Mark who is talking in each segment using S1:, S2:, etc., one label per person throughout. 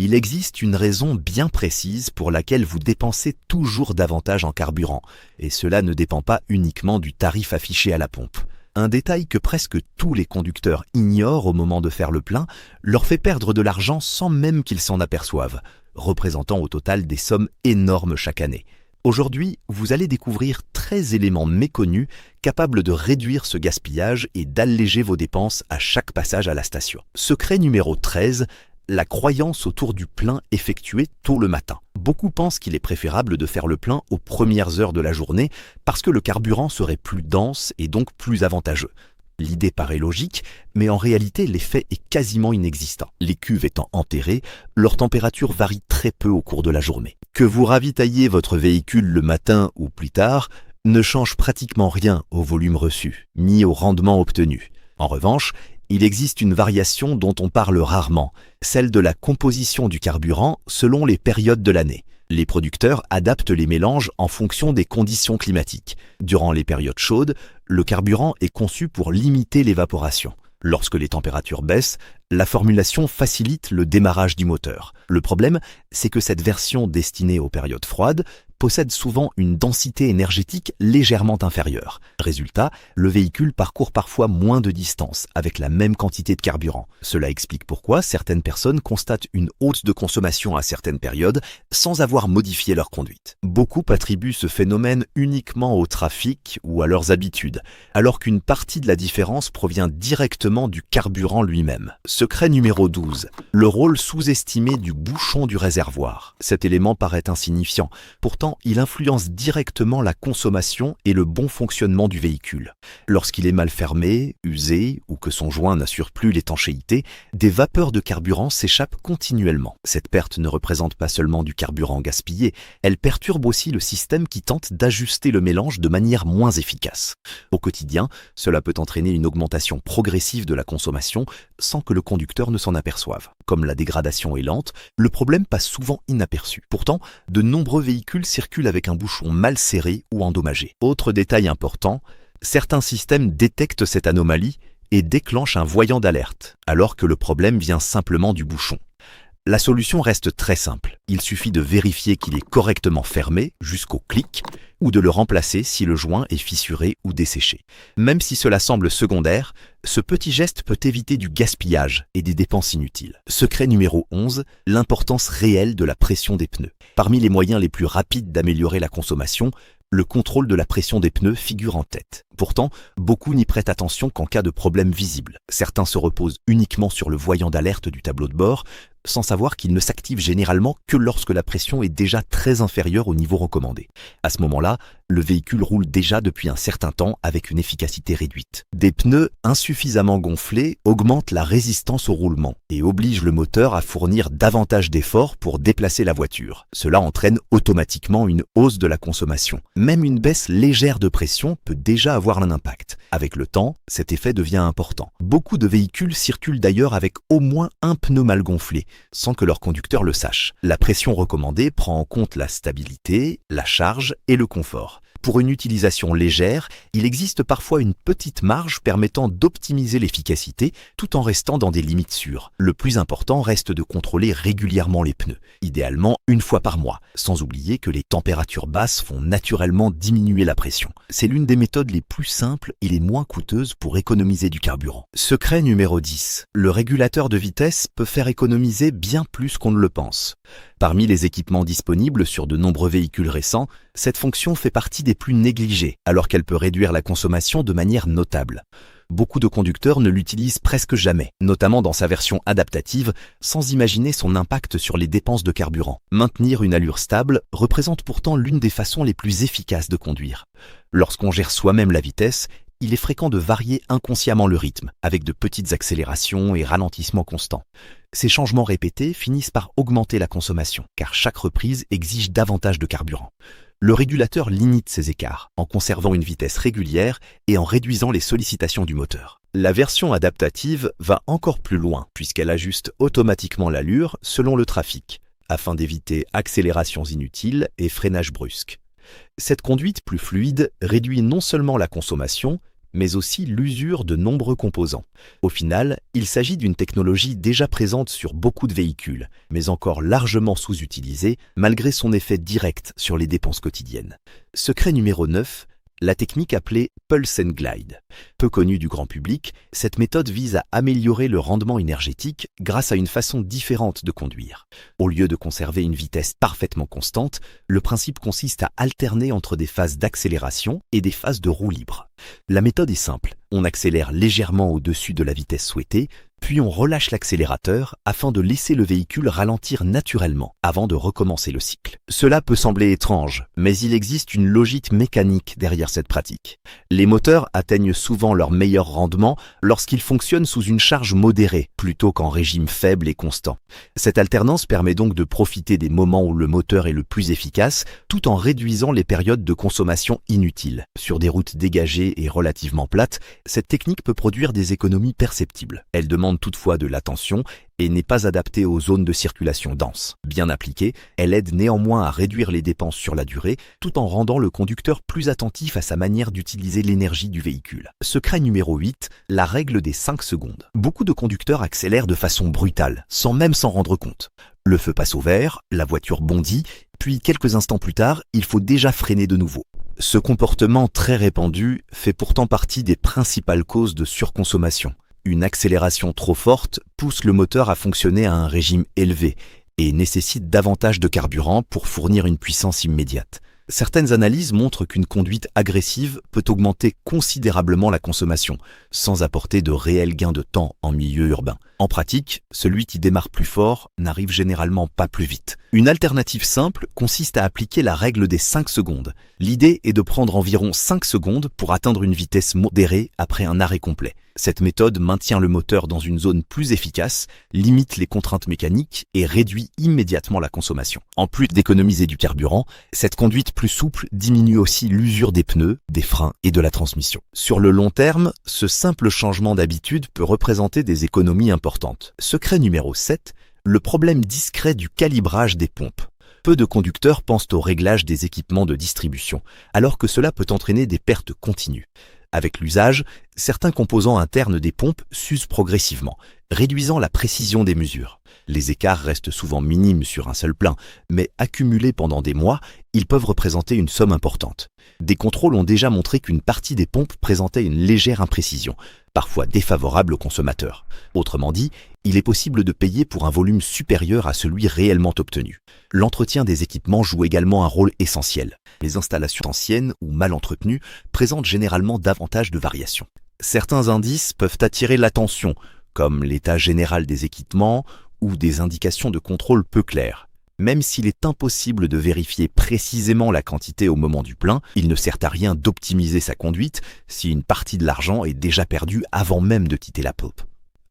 S1: Il existe une raison bien précise pour laquelle vous dépensez toujours davantage en carburant, et cela ne dépend pas uniquement du tarif affiché à la pompe. Un détail que presque tous les conducteurs ignorent au moment de faire le plein leur fait perdre de l'argent sans même qu'ils s'en aperçoivent, représentant au total des sommes énormes chaque année. Aujourd'hui, vous allez découvrir 13 éléments méconnus capables de réduire ce gaspillage et d'alléger vos dépenses à chaque passage à la station. Secret numéro 13, la croyance autour du plein effectué tôt le matin. Beaucoup pensent qu'il est préférable de faire le plein aux premières heures de la journée parce que le carburant serait plus dense et donc plus avantageux. L'idée paraît logique, mais en réalité l'effet est quasiment inexistant. Les cuves étant enterrées, leur température varie très peu au cours de la journée. Que vous ravitailliez votre véhicule le matin ou plus tard ne change pratiquement rien au volume reçu, ni au rendement obtenu. En revanche, il existe une variation dont on parle rarement, celle de la composition du carburant selon les périodes de l'année. Les producteurs adaptent les mélanges en fonction des conditions climatiques. Durant les périodes chaudes, le carburant est conçu pour limiter l'évaporation. Lorsque les températures baissent, la formulation facilite le démarrage du moteur. Le problème, c'est que cette version destinée aux périodes froides possède souvent une densité énergétique légèrement inférieure. Résultat, le véhicule parcourt parfois moins de distance avec la même quantité de carburant. Cela explique pourquoi certaines personnes constatent une hausse de consommation à certaines périodes sans avoir modifié leur conduite. Beaucoup attribuent ce phénomène uniquement au trafic ou à leurs habitudes, alors qu'une partie de la différence provient directement du carburant lui-même. Secret numéro 12. Le rôle sous-estimé du bouchon du réservoir. Cet élément paraît insignifiant. Pourtant, il influence directement la consommation et le bon fonctionnement du véhicule. Lorsqu'il est mal fermé, usé ou que son joint n'assure plus l'étanchéité, des vapeurs de carburant s'échappent continuellement. Cette perte ne représente pas seulement du carburant gaspillé, elle perturbe aussi le système qui tente d'ajuster le mélange de manière moins efficace. Au quotidien, cela peut entraîner une augmentation progressive de la consommation sans que le conducteur ne s'en aperçoive. Comme la dégradation est lente, le problème passe souvent inaperçu. Pourtant, de nombreux véhicules circulent avec un bouchon mal serré ou endommagé. Autre détail important, certains systèmes détectent cette anomalie et déclenchent un voyant d'alerte, alors que le problème vient simplement du bouchon. La solution reste très simple. Il suffit de vérifier qu'il est correctement fermé jusqu'au clic ou de le remplacer si le joint est fissuré ou desséché. Même si cela semble secondaire, ce petit geste peut éviter du gaspillage et des dépenses inutiles. Secret numéro 11, l'importance réelle de la pression des pneus. Parmi les moyens les plus rapides d'améliorer la consommation, le contrôle de la pression des pneus figure en tête. Pourtant, beaucoup n'y prêtent attention qu'en cas de problème visible. Certains se reposent uniquement sur le voyant d'alerte du tableau de bord, sans savoir qu'il ne s'active généralement que lorsque la pression est déjà très inférieure au niveau recommandé. À ce moment-là, le véhicule roule déjà depuis un certain temps avec une efficacité réduite. Des pneus insuffisamment gonflés augmentent la résistance au roulement et obligent le moteur à fournir davantage d'efforts pour déplacer la voiture. Cela entraîne automatiquement une hausse de la consommation. Même une baisse légère de pression peut déjà avoir un impact. Avec le temps, cet effet devient important. Beaucoup de véhicules circulent d'ailleurs avec au moins un pneu mal gonflé, sans que leur conducteur le sache. La pression recommandée prend en compte la stabilité, la charge et le confort. Pour une utilisation légère, il existe parfois une petite marge permettant d'optimiser l'efficacité tout en restant dans des limites sûres. Le plus important reste de contrôler régulièrement les pneus, idéalement une fois par mois, sans oublier que les températures basses font naturellement diminuer la pression. C'est l'une des méthodes les plus simples et les moins coûteuses pour économiser du carburant. Secret numéro 10. Le régulateur de vitesse peut faire économiser bien plus qu'on ne le pense. Parmi les équipements disponibles sur de nombreux véhicules récents, cette fonction fait partie des plus négligées, alors qu'elle peut réduire la consommation de manière notable. Beaucoup de conducteurs ne l'utilisent presque jamais, notamment dans sa version adaptative, sans imaginer son impact sur les dépenses de carburant. Maintenir une allure stable représente pourtant l'une des façons les plus efficaces de conduire. Lorsqu'on gère soi-même la vitesse, il est fréquent de varier inconsciemment le rythme, avec de petites accélérations et ralentissements constants. Ces changements répétés finissent par augmenter la consommation, car chaque reprise exige davantage de carburant. Le régulateur limite ces écarts, en conservant une vitesse régulière et en réduisant les sollicitations du moteur. La version adaptative va encore plus loin, puisqu'elle ajuste automatiquement l'allure selon le trafic, afin d'éviter accélérations inutiles et freinage brusque. Cette conduite plus fluide réduit non seulement la consommation, mais aussi l'usure de nombreux composants. Au final, il s'agit d'une technologie déjà présente sur beaucoup de véhicules, mais encore largement sous-utilisée malgré son effet direct sur les dépenses quotidiennes. Secret numéro 9. La technique appelée Pulse and Glide. Peu connue du grand public, cette méthode vise à améliorer le rendement énergétique grâce à une façon différente de conduire. Au lieu de conserver une vitesse parfaitement constante, le principe consiste à alterner entre des phases d'accélération et des phases de roue libre. La méthode est simple, on accélère légèrement au-dessus de la vitesse souhaitée, puis on relâche l'accélérateur afin de laisser le véhicule ralentir naturellement avant de recommencer le cycle. Cela peut sembler étrange, mais il existe une logique mécanique derrière cette pratique. Les moteurs atteignent souvent leur meilleur rendement lorsqu'ils fonctionnent sous une charge modérée plutôt qu'en régime faible et constant. Cette alternance permet donc de profiter des moments où le moteur est le plus efficace tout en réduisant les périodes de consommation inutiles. Sur des routes dégagées et relativement plates, cette technique peut produire des économies perceptibles. Elle demande toutefois de l'attention et n'est pas adaptée aux zones de circulation denses. Bien appliquée, elle aide néanmoins à réduire les dépenses sur la durée, tout en rendant le conducteur plus attentif à sa manière d'utiliser l'énergie du véhicule. Secret numéro 8, la règle des 5 secondes. Beaucoup de conducteurs accélèrent de façon brutale, sans même s'en rendre compte. Le feu passe au vert, la voiture bondit, puis quelques instants plus tard, il faut déjà freiner de nouveau. Ce comportement très répandu fait pourtant partie des principales causes de surconsommation. Une accélération trop forte pousse le moteur à fonctionner à un régime élevé et nécessite davantage de carburant pour fournir une puissance immédiate. Certaines analyses montrent qu'une conduite agressive peut augmenter considérablement la consommation, sans apporter de réels gains de temps en milieu urbain. En pratique, celui qui démarre plus fort n'arrive généralement pas plus vite. Une alternative simple consiste à appliquer la règle des 5 secondes. L'idée est de prendre environ 5 secondes pour atteindre une vitesse modérée après un arrêt complet. Cette méthode maintient le moteur dans une zone plus efficace, limite les contraintes mécaniques et réduit immédiatement la consommation. En plus d'économiser du carburant, cette conduite plus souple diminue aussi l'usure des pneus, des freins et de la transmission. Sur le long terme, ce simple changement d'habitude peut représenter des économies importantes. Secret numéro 7, le problème discret du calibrage des pompes. Peu de conducteurs pensent au réglage des équipements de distribution, alors que cela peut entraîner des pertes continues. Avec l'usage, certains composants internes des pompes s'usent progressivement, réduisant la précision des mesures. Les écarts restent souvent minimes sur un seul plein, mais accumulés pendant des mois, ils peuvent représenter une somme importante. Des contrôles ont déjà montré qu'une partie des pompes présentait une légère imprécision, parfois défavorable aux consommateurs. Autrement dit, il est possible de payer pour un volume supérieur à celui réellement obtenu. L'entretien des équipements joue également un rôle essentiel. Les installations anciennes ou mal entretenues présentent généralement davantage de variations. Certains indices peuvent attirer l'attention, comme l'état général des équipements ou des indications de contrôle peu claires. Même s'il est impossible de vérifier précisément la quantité au moment du plein, il ne sert à rien d'optimiser sa conduite si une partie de l'argent est déjà perdue avant même de quitter la pompe.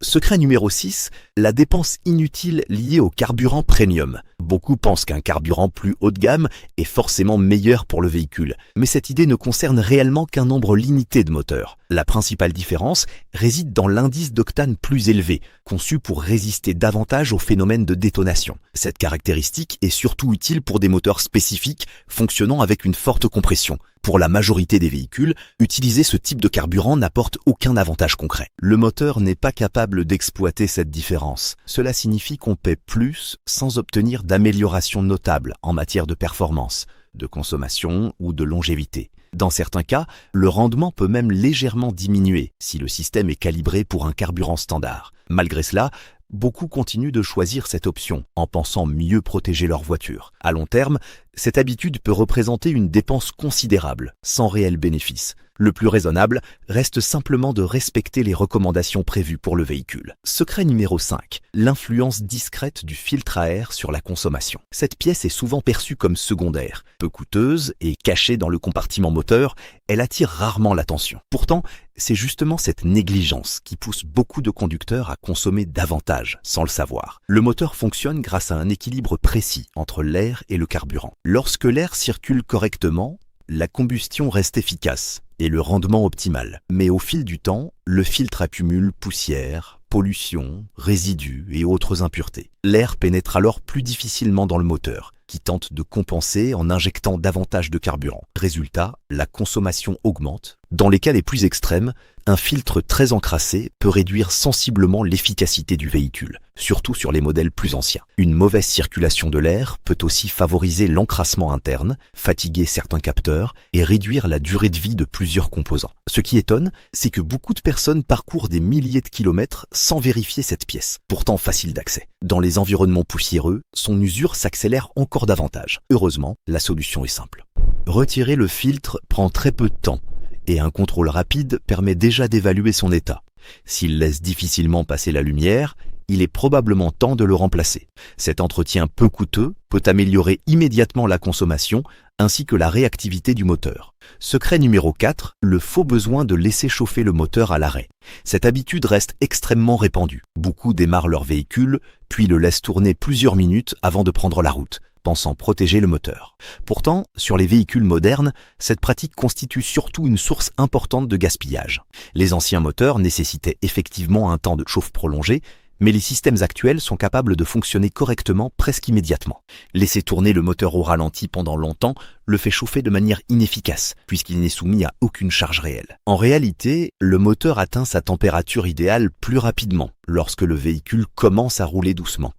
S1: Secret numéro 6, la dépense inutile liée au carburant premium. Beaucoup pensent qu'un carburant plus haut de gamme est forcément meilleur pour le véhicule, mais cette idée ne concerne réellement qu'un nombre limité de moteurs. La principale différence réside dans l'indice d'octane plus élevé, conçu pour résister davantage aux phénomènes de détonation. Cette caractéristique est surtout utile pour des moteurs spécifiques fonctionnant avec une forte compression. Pour la majorité des véhicules, utiliser ce type de carburant n'apporte aucun avantage concret. Le moteur n'est pas capable d'exploiter cette différence. Cela signifie qu'on paie plus sans obtenir d'amélioration notable en matière de performance, de consommation ou de longévité. Dans certains cas, le rendement peut même légèrement diminuer si le système est calibré pour un carburant standard. Malgré cela, beaucoup continuent de choisir cette option en pensant mieux protéger leur voiture. À long terme, cette habitude peut représenter une dépense considérable, sans réel bénéfice. Le plus raisonnable reste simplement de respecter les recommandations prévues pour le véhicule. Secret numéro 5, l'influence discrète du filtre à air sur la consommation. Cette pièce est souvent perçue comme secondaire. Peu coûteuse et cachée dans le compartiment moteur, elle attire rarement l'attention. Pourtant, c'est justement cette négligence qui pousse beaucoup de conducteurs à consommer davantage, sans le savoir. Le moteur fonctionne grâce à un équilibre précis entre l'air et le carburant. Lorsque l'air circule correctement, la combustion reste efficace et le rendement optimal. Mais au fil du temps, le filtre accumule poussière, pollution, résidus et autres impuretés. L'air pénètre alors plus difficilement dans le moteur, qui tente de compenser en injectant davantage de carburant. Résultat, la consommation augmente Dans les cas les plus extrêmes, un filtre très encrassé peut réduire sensiblement l'efficacité du véhicule, surtout sur les modèles plus anciens. Une mauvaise circulation de l'air peut aussi favoriser l'encrassement interne, fatiguer certains capteurs et réduire la durée de vie de plusieurs composants. Ce qui étonne, c'est que beaucoup de personnes parcourent des milliers de kilomètres sans vérifier cette pièce, pourtant facile d'accès. Dans les environnements poussiéreux, son usure s'accélère encore davantage. Heureusement, la solution est simple. Retirer le filtre prend très peu de temps, et un contrôle rapide permet déjà d'évaluer son état. S'il laisse difficilement passer la lumière, il est probablement temps de le remplacer. Cet entretien peu coûteux peut améliorer immédiatement la consommation ainsi que la réactivité du moteur. Secret numéro 4, le faux besoin de laisser chauffer le moteur à l'arrêt. Cette habitude reste extrêmement répandue. Beaucoup démarrent leur véhicule, puis le laissent tourner plusieurs minutes avant de prendre la route, pensant protéger le moteur. Pourtant, sur les véhicules modernes, cette pratique constitue surtout une source importante de gaspillage. Les anciens moteurs nécessitaient effectivement un temps de chauffe prolongé, mais les systèmes actuels sont capables de fonctionner correctement presque immédiatement. Laisser tourner le moteur au ralenti pendant longtemps le fait chauffer de manière inefficace, puisqu'il n'est soumis à aucune charge réelle. En réalité, le moteur atteint sa température idéale plus rapidement, lorsque le véhicule commence à rouler doucement.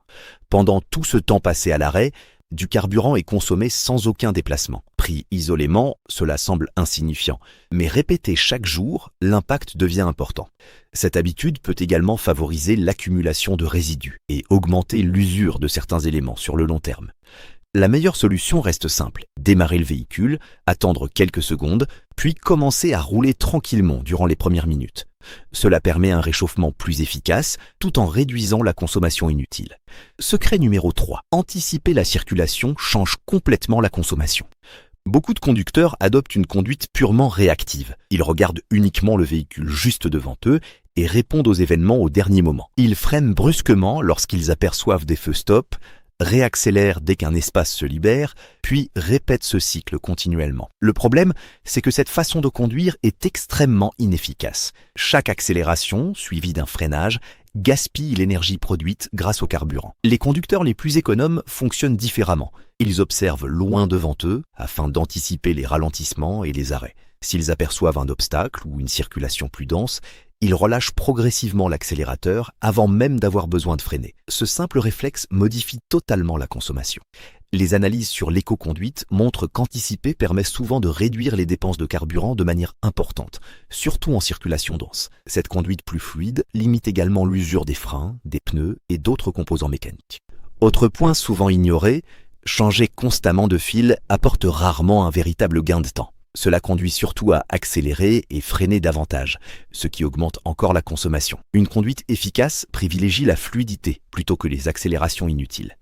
S1: Pendant tout ce temps passé à l'arrêt, du carburant est consommé sans aucun déplacement. Pris isolément, cela semble insignifiant, mais répété chaque jour, l'impact devient important. Cette habitude peut également favoriser l'accumulation de résidus et augmenter l'usure de certains éléments sur le long terme. La meilleure solution reste simple, démarrer le véhicule, attendre quelques secondes, puis commencer à rouler tranquillement durant les premières minutes. Cela permet un réchauffement plus efficace tout en réduisant la consommation inutile. Secret numéro 3. Anticiper la circulation change complètement la consommation. Beaucoup de conducteurs adoptent une conduite purement réactive. Ils regardent uniquement le véhicule juste devant eux et répondent aux événements au dernier moment. Ils freinent brusquement lorsqu'ils aperçoivent des feux stop, réaccélère dès qu'un espace se libère, puis répète ce cycle continuellement. Le problème, c'est que cette façon de conduire est extrêmement inefficace. Chaque accélération, suivie d'un freinage, gaspille l'énergie produite grâce au carburant. Les conducteurs les plus économes fonctionnent différemment. Ils observent loin devant eux afin d'anticiper les ralentissements et les arrêts. S'ils aperçoivent un obstacle ou une circulation plus dense, ils relâchent progressivement l'accélérateur avant même d'avoir besoin de freiner. Ce simple réflexe modifie totalement la consommation. Les analyses sur l'éco-conduite montrent qu'anticiper permet souvent de réduire les dépenses de carburant de manière importante, surtout en circulation dense. Cette conduite plus fluide limite également l'usure des freins, des pneus et d'autres composants mécaniques. Autre point souvent ignoré, changer constamment de fil apporte rarement un véritable gain de temps. Cela conduit surtout à accélérer et freiner davantage, ce qui augmente encore la consommation. Une conduite efficace privilégie la fluidité plutôt que les accélérations inutiles.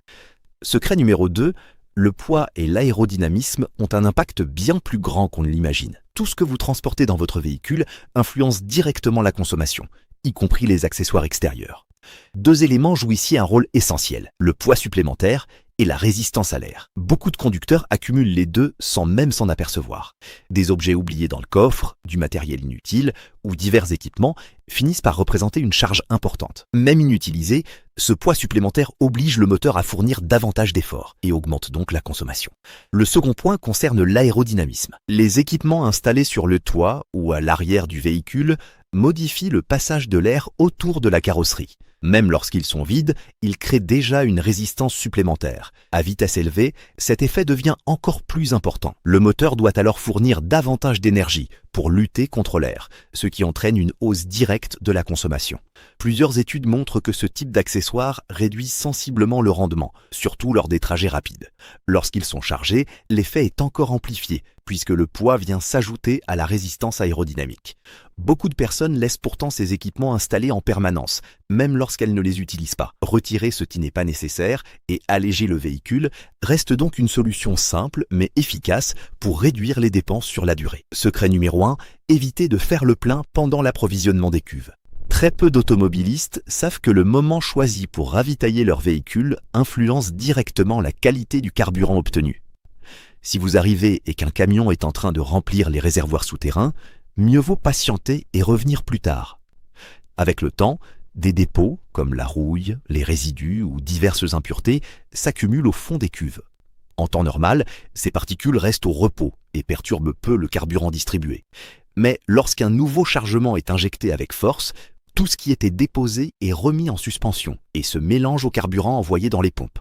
S1: Secret numéro 2, le poids et l'aérodynamisme ont un impact bien plus grand qu'on ne l'imagine. Tout ce que vous transportez dans votre véhicule influence directement la consommation, y compris les accessoires extérieurs. Deux éléments jouent ici un rôle essentiel, le poids supplémentaire et la résistance à l'air. Beaucoup de conducteurs accumulent les deux sans même s'en apercevoir. Des objets oubliés dans le coffre, du matériel inutile ou divers équipements finissent par représenter une charge importante. Même inutilisé, ce poids supplémentaire oblige le moteur à fournir davantage d'efforts et augmente donc la consommation. Le second point concerne l'aérodynamisme. Les équipements installés sur le toit ou à l'arrière du véhicule modifient le passage de l'air autour de la carrosserie. Même lorsqu'ils sont vides, ils créent déjà une résistance supplémentaire. À vitesse élevée, cet effet devient encore plus important. Le moteur doit alors fournir davantage d'énergie pour lutter contre l'air, ce qui entraîne une hausse directe de la consommation. Plusieurs études montrent que ce type d'accessoire réduit sensiblement le rendement, surtout lors des trajets rapides. Lorsqu'ils sont chargés, l'effet est encore amplifié, puisque le poids vient s'ajouter à la résistance aérodynamique. Beaucoup de personnes laissent pourtant ces équipements installés en permanence, même lorsqu'elles ne les utilisent pas. Retirer ce qui n'est pas nécessaire et alléger le véhicule reste donc une solution simple mais efficace pour réduire les dépenses sur la durée. Secret numéro 1, évitez de faire le plein pendant l'approvisionnement des cuves. Très peu d'automobilistes savent que le moment choisi pour ravitailler leur véhicule influence directement la qualité du carburant obtenu. Si vous arrivez et qu'un camion est en train de remplir les réservoirs souterrains, mieux vaut patienter et revenir plus tard. Avec le temps, des dépôts, comme la rouille, les résidus ou diverses impuretés, s'accumulent au fond des cuves. En temps normal, ces particules restent au repos et perturbent peu le carburant distribué. Mais lorsqu'un nouveau chargement est injecté avec force, tout ce qui était déposé est remis en suspension et se mélange au carburant envoyé dans les pompes.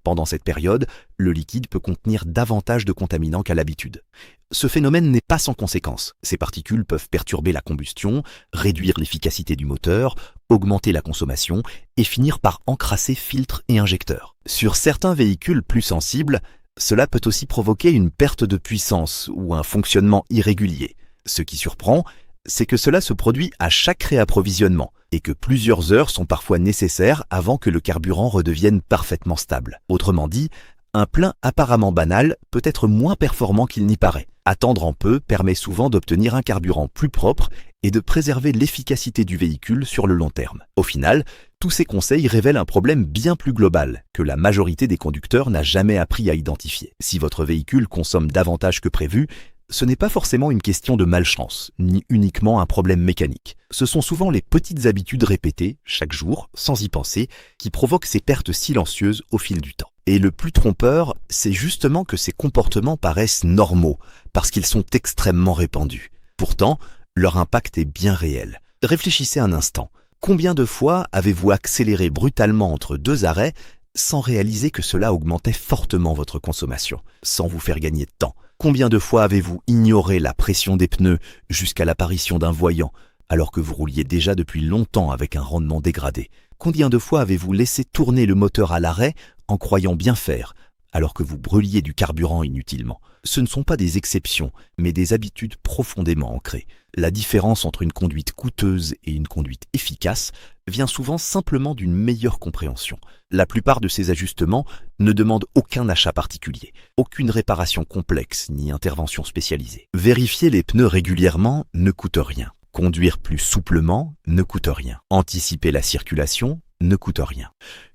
S1: Pendant cette période, le liquide peut contenir davantage de contaminants qu'à l'habitude. Ce phénomène n'est pas sans conséquence. Ces particules peuvent perturber la combustion, réduire l'efficacité du moteur, augmenter la consommation et finir par encrasser filtres et injecteurs. Sur certains véhicules plus sensibles, cela peut aussi provoquer une perte de puissance ou un fonctionnement irrégulier. Ce qui surprend, c'est que cela se produit à chaque réapprovisionnement et que plusieurs heures sont parfois nécessaires avant que le carburant redevienne parfaitement stable. Autrement dit, un plein apparemment banal peut être moins performant qu'il n'y paraît. Attendre un peu permet souvent d'obtenir un carburant plus propre et de préserver l'efficacité du véhicule sur le long terme. Au final, tous ces conseils révèlent un problème bien plus global que la majorité des conducteurs n'a jamais appris à identifier. Si votre véhicule consomme davantage que prévu, ce n'est pas forcément une question de malchance, ni uniquement un problème mécanique. Ce sont souvent les petites habitudes répétées, chaque jour, sans y penser, qui provoquent ces pertes silencieuses au fil du temps. Et le plus trompeur, c'est justement que ces comportements paraissent normaux, parce qu'ils sont extrêmement répandus. Pourtant, leur impact est bien réel. Réfléchissez un instant. Combien de fois avez-vous accéléré brutalement entre deux arrêts sans réaliser que cela augmentait fortement votre consommation, sans vous faire gagner de temps? Combien de fois avez-vous ignoré la pression des pneus jusqu'à l'apparition d'un voyant, alors que vous rouliez déjà depuis longtemps avec un rendement dégradé? Combien de fois avez-vous laissé tourner le moteur à l'arrêt en croyant bien faire, alors que vous brûliez du carburant inutilement? Ce ne sont pas des exceptions, mais des habitudes profondément ancrées. La différence entre une conduite coûteuse et une conduite efficace vient souvent simplement d'une meilleure compréhension. La plupart de ces ajustements ne demandent aucun achat particulier, aucune réparation complexe ni intervention spécialisée. Vérifier les pneus régulièrement ne coûte rien. Conduire plus souplement ne coûte rien. Anticiper la circulation ne coûte rien.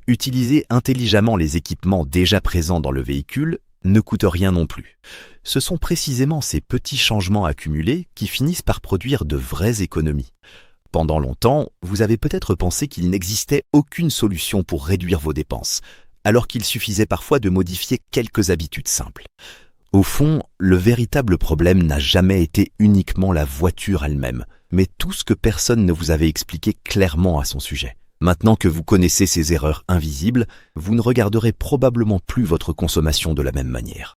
S1: Utiliser intelligemment les équipements déjà présents dans le véhicule ne coûte rien non plus. Ce sont précisément ces petits changements accumulés qui finissent par produire de vraies économies. Pendant longtemps, vous avez peut-être pensé qu'il n'existait aucune solution pour réduire vos dépenses, alors qu'il suffisait parfois de modifier quelques habitudes simples. Au fond, le véritable problème n'a jamais été uniquement la voiture elle-même, mais tout ce que personne ne vous avait expliqué clairement à son sujet. Maintenant que vous connaissez ces erreurs invisibles, vous ne regarderez probablement plus votre consommation de la même manière.